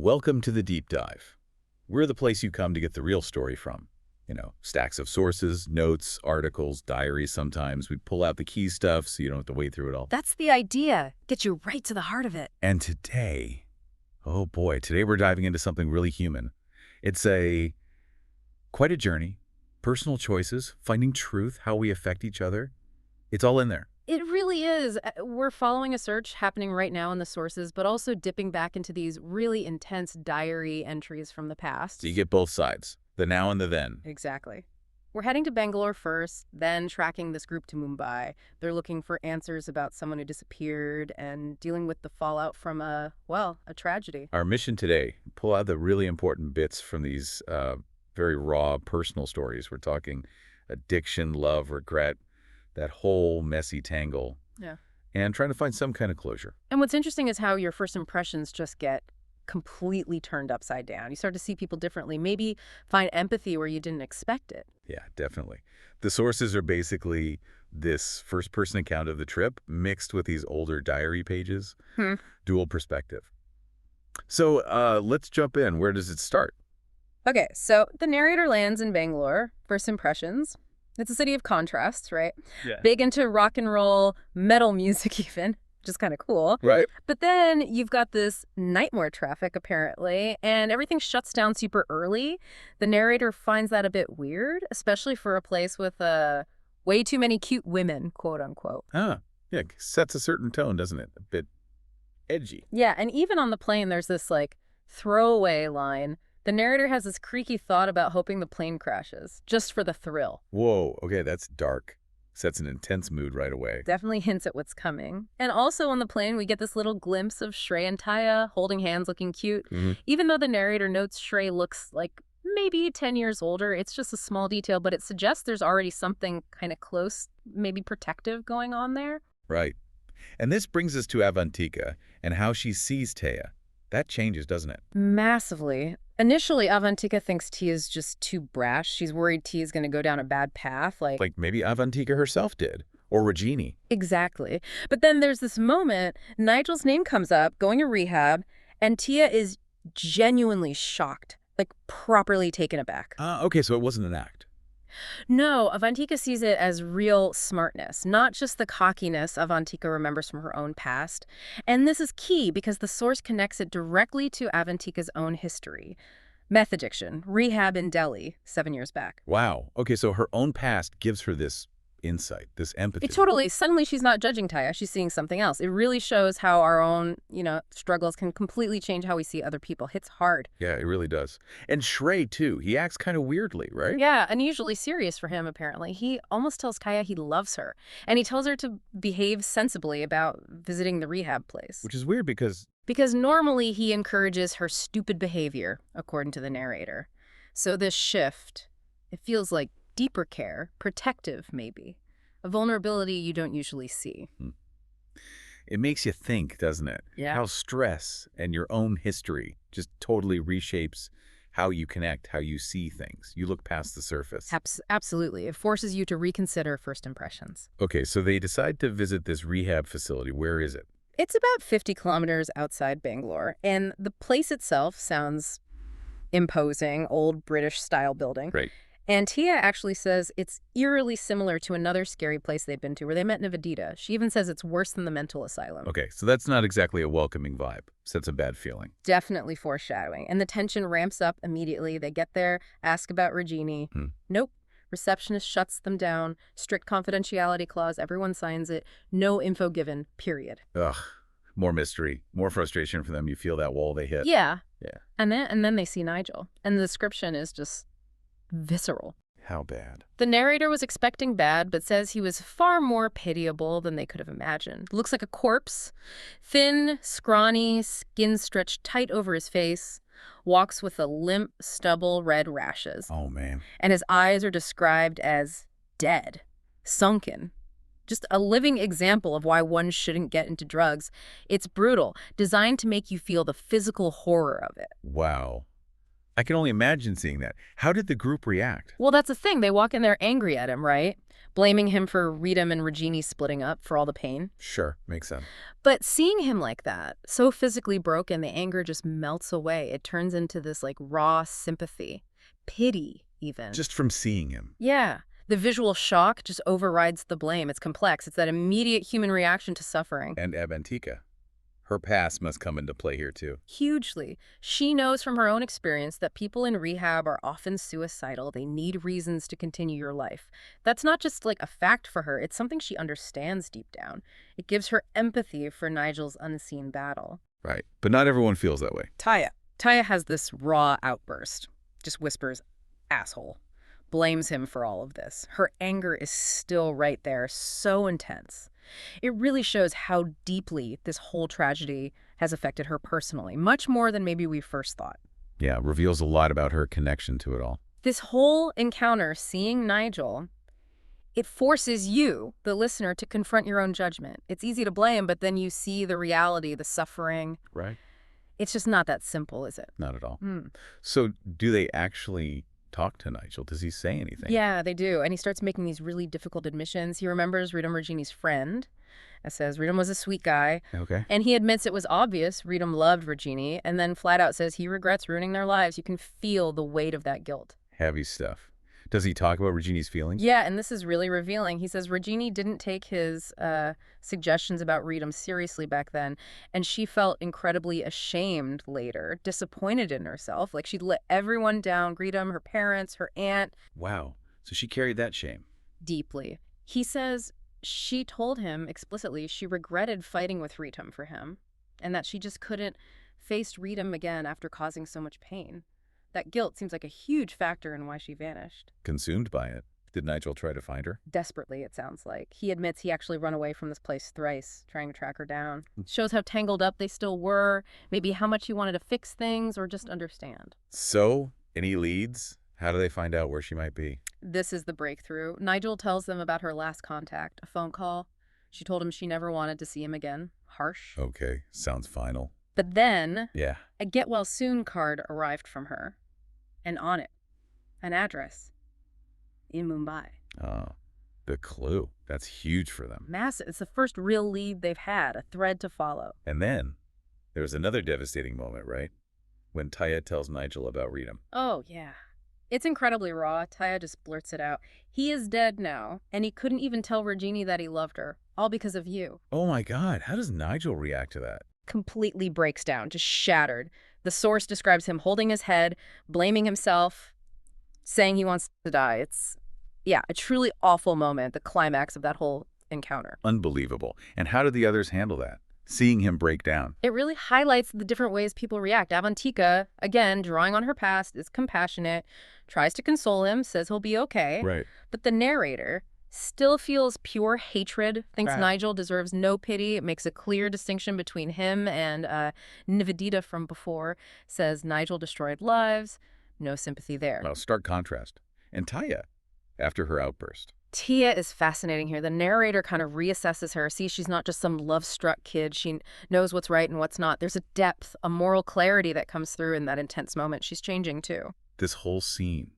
Welcome to the Deep Dive. We're the place you come to get the real story from. Stacks of sources, notes, articles, diaries sometimes. We pull out the key stuff so you don't have to wade through it all. That's the idea. Get you right to the heart of it. And today, oh boy, today we're diving into something really human. It's quite a journey. Personal choices, finding truth, how we affect each other. It's all in there. It really is. We're following a search happening right now in the sources, but also dipping back into these really intense diary entries from the past. So you get both sides, the now and the then. Exactly. We're heading to Bangalore first, then tracking this group to Mumbai. They're looking for answers about someone who disappeared and dealing with the fallout from a tragedy. Our mission today, pull out the really important bits from these very raw personal stories. We're talking addiction, love, regret, that whole messy tangle. Yeah. And trying to find some kind of closure. And what's interesting is how your first impressions just get completely turned upside down. You start to see people differently, maybe find empathy where you didn't expect it. Yeah, definitely. The sources are basically this first-person account of the trip mixed with these older diary pages, dual perspective. So let's jump in. Where does it start? Okay, so the narrator lands in Bangalore, first impressions. It's a city of contrasts, right? Yeah. Big into rock and roll, metal music even, which is kind of cool. Right. But then you've got this nightmare traffic, apparently, and everything shuts down super early. The narrator finds that a bit weird, especially for a place with way too many cute women, quote unquote. Yeah, sets a certain tone, doesn't it? A bit edgy. Yeah, and even on the plane, there's this, throwaway line. The narrator has this creaky thought about hoping the plane crashes, just for the thrill. Whoa, okay, that's dark. Sets an intense mood right away. Definitely hints at what's coming. And also on the plane, we get this little glimpse of Shrey and Taya holding hands looking cute. Even though the narrator notes Shrey looks like maybe 10 years older, it's just a small detail, but it suggests there's already something kind of close, maybe protective going on there. Right. And this brings us to Avantika and how she sees Taya. That changes, doesn't it? Massively. Initially, Avantika thinks Tia's just too brash. She's worried Tia's going to go down a bad path. Like maybe Avantika herself did. Or Regini. Exactly. But then there's this moment, Nigel's name comes up, going to rehab, and Tia is genuinely shocked, properly taken aback. Okay, so it wasn't an act. No, Avantika sees it as real smartness, not just the cockiness Avantika remembers from her own past. And this is key because the source connects it directly to Avantika's own history. Meth addiction, rehab in Delhi 7 years back. Wow. Okay, so her own past gives her this insight, this empathy. Totally. Suddenly she's not judging Taya. She's seeing something else. It really shows how our own, struggles can completely change how we see other people. Hits hard. Yeah, it really does. And Shrey, too. He acts kind of weirdly, right? Yeah, unusually serious for him, apparently. He almost tells Taya he loves her. And he tells her to behave sensibly about visiting the rehab place. Which is weird because normally he encourages her stupid behavior, according to the narrator. So this shift, it feels like deeper care, protective maybe, a vulnerability you don't usually see. It makes you think, doesn't it? Yeah. How stress and your own history just totally reshapes how you connect, how you see things. You look past the surface. Absolutely. It forces you to reconsider first impressions. Okay, so they decide to visit this rehab facility. Where is it? It's about 50 kilometers outside Bangalore, and the place itself sounds imposing, old British-style building. Right. And Tia actually says it's eerily similar to another scary place they've been to where they met Nivedita. She even says it's worse than the mental asylum. Okay, so that's not exactly a welcoming vibe. Sets a bad feeling. Definitely foreshadowing. And the tension ramps up immediately. They get there, ask about Regini. Nope. Receptionist shuts them down. Strict confidentiality clause. Everyone signs it. No info given, period. Ugh. More mystery. More frustration for them. You feel that wall they hit. Yeah. Yeah. And then they see Nigel. And the description is just visceral. How bad? The narrator was expecting bad, but says he was far more pitiable than they could have imagined. Looks like a corpse. Thin, scrawny, skin stretched tight over his face. Walks with a limp, stubble, red rashes. Oh, man. And his eyes are described as dead, sunken. Just a living example of why one shouldn't get into drugs. It's brutal, designed to make you feel the physical horror of it. Wow. I can only imagine seeing that. How did the group react? Well, that's the thing. They walk in there angry at him, right? Blaming him for Rhythm and Regini splitting up for all the pain. Sure, makes sense. But seeing him like that, so physically broken, the anger just melts away. It turns into this like raw sympathy, pity even. Just from seeing him. Yeah. The visual shock just overrides the blame. It's complex. It's that immediate human reaction to suffering. And Abantika. Her past must come into play here, too. Hugely. She knows from her own experience that people in rehab are often suicidal. They need reasons to continue your life. That's not just like a fact for her. It's something she understands deep down. It gives her empathy for Nigel's unseen battle. Right. But not everyone feels that way. Taya has this raw outburst. Just whispers, asshole. Blames him for all of this. Her anger is still right there, so intense. It really shows how deeply this whole tragedy has affected her personally, much more than maybe we first thought. Yeah, reveals a lot about her connection to it all. This whole encounter, seeing Nigel, it forces you, the listener, to confront your own judgment. It's easy to blame, but then you see the reality, the suffering. Right. It's just not that simple, is it? Not at all. So do they actually talk to Nigel? Does he say anything? Yeah, they do. And he starts making these really difficult admissions. He remembers Rhythm Regini's friend. It says Rhythm was a sweet guy. Okay. And he admits it was obvious Rhythm loved Regini, and then flat out says he regrets ruining their lives. You can feel the weight of that guilt. Heavy stuff. Does he talk about Regini's feelings? Yeah, and this is really revealing. He says Regini didn't take his suggestions about Rhythm seriously back then, and she felt incredibly ashamed later, disappointed in herself. Like she'd let everyone down, Rhythm, her parents, her aunt. Wow. So she carried that shame. Deeply. He says she told him explicitly she regretted fighting with Rhythm for him, and that she just couldn't face Rhythm again after causing so much pain. That guilt seems like a huge factor in why she vanished. Consumed by it. Did Nigel try to find her? Desperately, it sounds like. He admits he actually run away from this place thrice, trying to track her down. Shows how tangled up they still were, maybe how much he wanted to fix things or just understand. So, any leads? How do they find out where she might be? This is the breakthrough. Nigel tells them about her last contact, a phone call. She told him she never wanted to see him again. Harsh. Okay, sounds final. But then, Yeah. a get-well-soon card arrived from her. And on it, an address in Mumbai. Oh, the clue. That's huge for them. Massive. It's the first real lead they've had, a thread to follow. And then, there was another devastating moment, right? When Taya tells Nigel about Rhythm. Oh, yeah. It's incredibly raw. Taya just blurts it out. He is dead now, and he couldn't even tell Regini that he loved her, all because of you. Oh my God, how does Nigel react to that? Completely breaks down, just shattered. The source describes him holding his head, blaming himself, saying he wants to die. It's, yeah, a truly awful moment, the climax of that whole encounter. Unbelievable. And how did the others handle that? Seeing him break down. It really highlights the different ways people react. Avantika, again, drawing on her past, is compassionate, tries to console him, says he'll be okay. Right. But the narrator still feels pure hatred, thinks Right. Nigel deserves no pity. It makes a clear distinction between him and Nivedita from before, says Nigel destroyed lives, no sympathy there. Well, stark contrast. And Taya, after her outburst. Tia is fascinating here. The narrator kind of reassesses her. See, she's not just some love-struck kid. She knows what's right and what's not. There's a depth, a moral clarity that comes through in that intense moment. She's changing, too. This whole scene,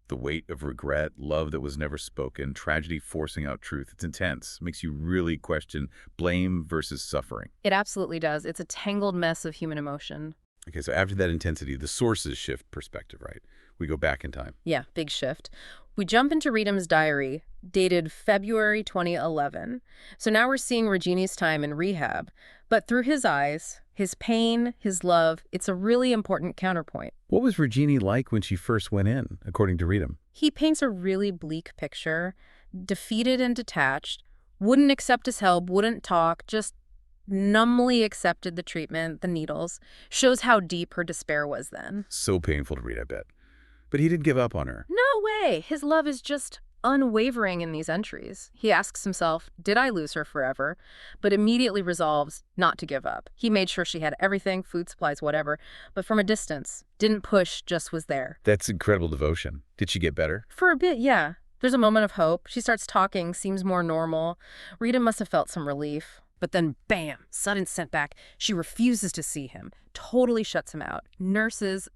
the weight of regret, love that was never spoken, tragedy forcing out truth. It's intense. Makes you really question blame versus suffering. It absolutely does. It's a tangled mess of human emotion. Okay, so after that intensity, the sources shift perspective, right? We go back in time. Yeah, big shift. We jump into Rhythm's diary, dated February 2011. So now we're seeing Regini's time in rehab. But through his eyes, his pain, his love, it's a really important counterpoint. What was Regini like when she first went in, according to Rhythm? He paints a really bleak picture, defeated and detached, wouldn't accept his help, wouldn't talk, just numbly accepted the treatment, the needles. Shows how deep her despair was then. So painful to read, I bet. But he didn't give up on her. No way! His love is just unwavering in these entries. He asks himself, did I lose her forever? But immediately resolves not to give up. He made sure she had everything, food supplies, whatever, but from a distance. Didn't push, just was there. That's incredible devotion. Did she get better? For a bit, yeah. There's a moment of hope. She starts talking, seems more normal. Rita must have felt some relief. But then, bam, sudden setback. She refuses to see him, totally shuts him out. Nurses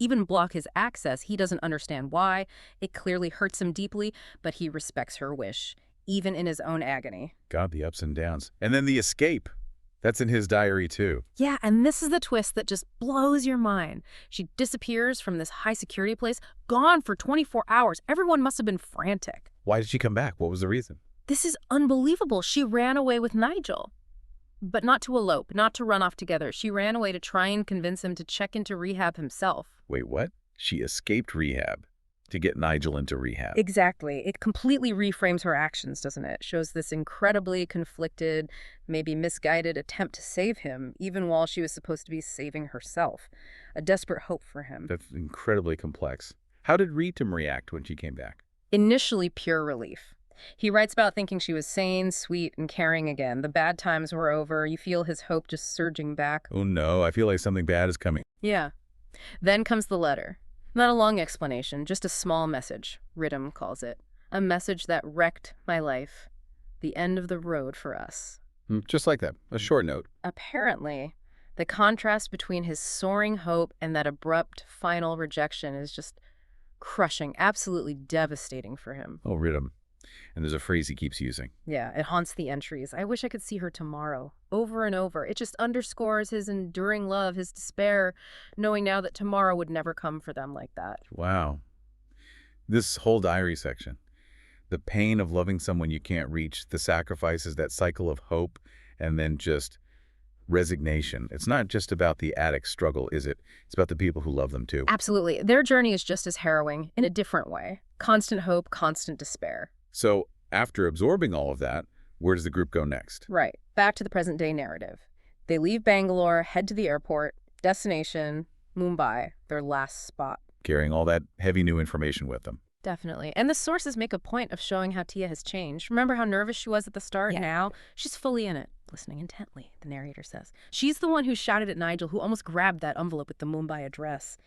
even block his access. He doesn't understand why. It clearly hurts him deeply, but he respects her wish, even in his own agony. God, the ups and downs. And then the escape. That's in his diary, too. Yeah, and this is the twist that just blows your mind. She disappears from this high-security place, gone for 24 hours. Everyone must have been frantic. Why did she come back? What was the reason? This is unbelievable. She ran away with Nigel. But not to elope, not to run off together. She ran away to try and convince him to check into rehab himself. Wait, what? She escaped rehab to get Nigel into rehab. Exactly. It completely reframes her actions, doesn't it? Shows this incredibly conflicted, maybe misguided attempt to save him, even while she was supposed to be saving herself. A desperate hope for him. That's incredibly complex. How did Ritam react when she came back? Initially pure relief. He writes about thinking she was sane, sweet, and caring again. The bad times were over. You feel his hope just surging back. Oh no, I feel like something bad is coming. Yeah. Then comes the letter. Not a long explanation, just a small message, Ritam calls it. A message that wrecked my life. The end of the road for us. Just like that, a short note. Apparently, the contrast between his soaring hope and that abrupt final rejection is just crushing, absolutely devastating for him. Oh, Ritam. And there's a phrase he keeps using. Yeah, it haunts the entries. I wish I could see her tomorrow, over and over. It just underscores his enduring love, his despair, knowing now that tomorrow would never come for them like that. Wow. This whole diary section. The pain of loving someone you can't reach, the sacrifices, that cycle of hope, and then just resignation. It's not just about the addict's struggle, is it? It's about the people who love them too. Absolutely. Their journey is just as harrowing, in a different way. Constant hope, constant despair. So after absorbing all of that, where does the group go next? Right. Back to the present-day narrative. They leave Bangalore, head to the airport, destination, Mumbai, their last spot. Carrying all that heavy new information with them. Definitely. And the sources make a point of showing how Tia has changed. Remember how nervous she was at the start? Yeah. Now, she's fully in it. Listening intently, the narrator says. She's the one who shouted at Nigel, who almost grabbed that envelope with the Mumbai address.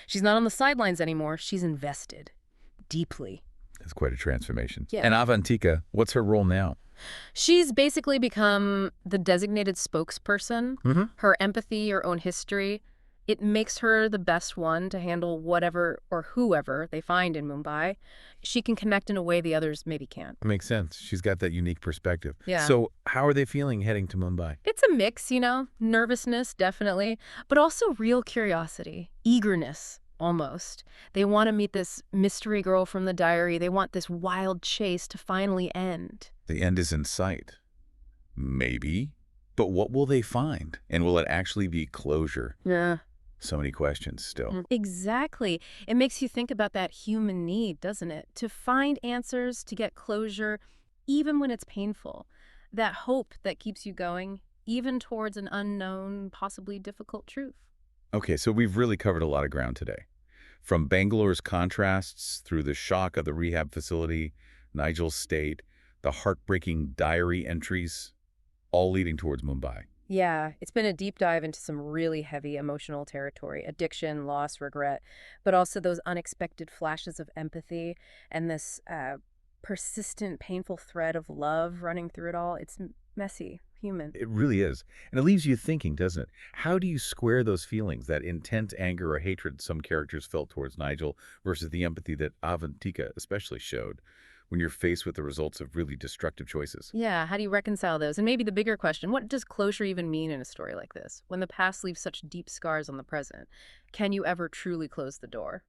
She's not on the sidelines anymore. She's invested. Deeply. That's quite a transformation. Yeah. And Avantika, what's her role now? She's basically become the designated spokesperson. Her empathy, her own history, it makes her the best one to handle whatever or whoever they find in Mumbai. She can connect in a way the others maybe can't. Makes sense. She's got that unique perspective. Yeah. So how are they feeling heading to Mumbai? It's a mix, you know, nervousness, definitely, but also real curiosity, eagerness, almost. They want to meet this mystery girl from the diary. They want this wild chase to finally end. The end is in sight. Maybe. But what will they find? And will it actually be closure? Yeah. So many questions still. Exactly. It makes you think about that human need, doesn't it? To find answers, to get closure, even when it's painful. That hope that keeps you going, even towards an unknown, possibly difficult truth. Okay, so we've really covered a lot of ground today. From Bangalore's contrasts through the shock of the rehab facility, Nigel's state, the heartbreaking diary entries, all leading towards Mumbai. Yeah, it's been a deep dive into some really heavy emotional territory, addiction, loss, regret, but also those unexpected flashes of empathy and this persistent, painful thread of love running through it all. It's messy, human. It really is. And it leaves you thinking, doesn't it? How do you square those feelings, that intense anger or hatred some characters felt towards Nigel versus the empathy that Avantika especially showed when you're faced with the results of really destructive choices? Yeah, how do you reconcile those? And maybe the bigger question, what does closure even mean in a story like this? When the past leaves such deep scars on the present, can you ever truly close the door?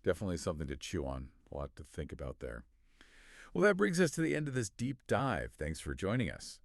Definitely something to chew on. A lot to think about there. Well, that brings us to the end of this deep dive. Thanks for joining us.